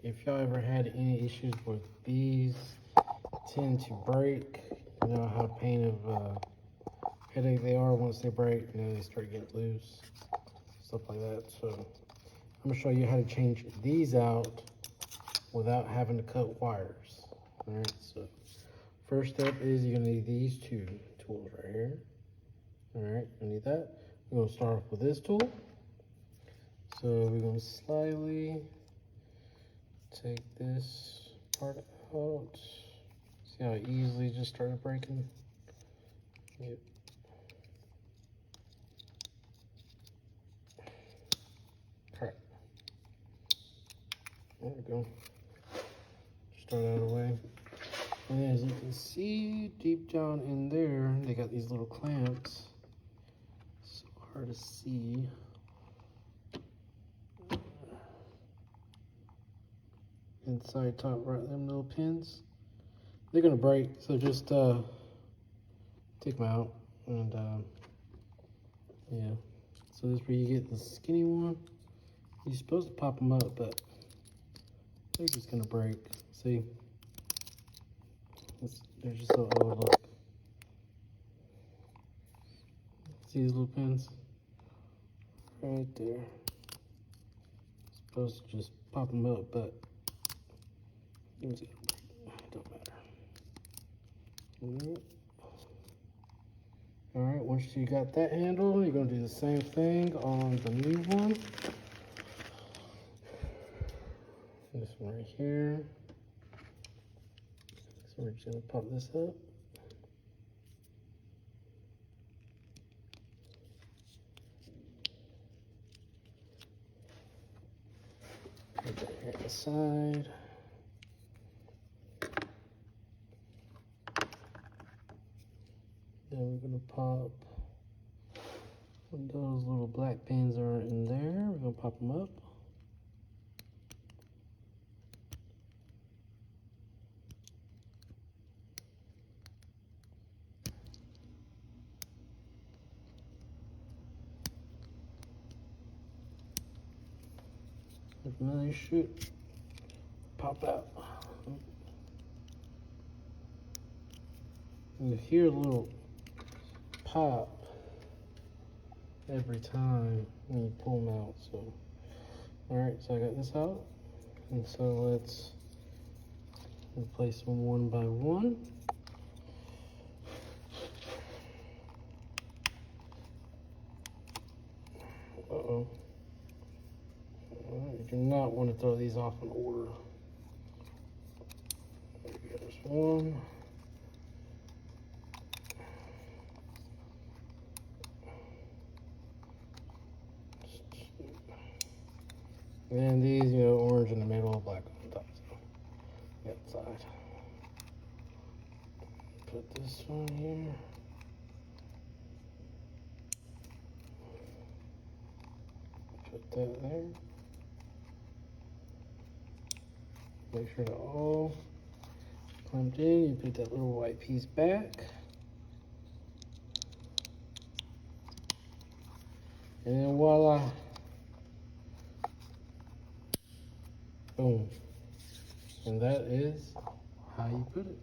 if y'all ever had any issues with these tend to break, you know how pain of headache they are once they break, you know, they start getting loose, stuff like that. So I'm gonna show you how to change these out without having to cut wires. All right, so first step is you're gonna need these two tools right here. All right, you need that. We're gonna start off with this tool. So we're gonna slightly take this part out. See how it easily just started breaking? Yep. Crap. There we go. Start out of the way. And as you can see, deep down in there, they got these little clamps. So hard to see. Inside top right, them little pins. They're gonna break, so just take them out. And yeah. So this is where you get the skinny one. You're supposed to pop them up, but they're just gonna break. See? They're just so overlooked. See these little pins? Right there. Supposed to just pop them up, but it's gonna break. Don't matter. Alright, once you got that handle, you're gonna do the same thing on the new one. This one right here. So we're just gonna pop this up. Put that here on the side. Then we're gonna pop when those little black pins are in there. We're gonna pop them up. If another shoot, pop out. You hear a little pop every time when you pull them out. So, all right, so I got this out, and so let's replace them one by one. Uh-oh. You do not want to throw these off in order. There's one. And these, you know, orange in the middle, black on top. So, outside. Put this one here. Put that there. Make sure they're all clamped in. You put that little white piece back. And then voila. Boom. And that is how you put it.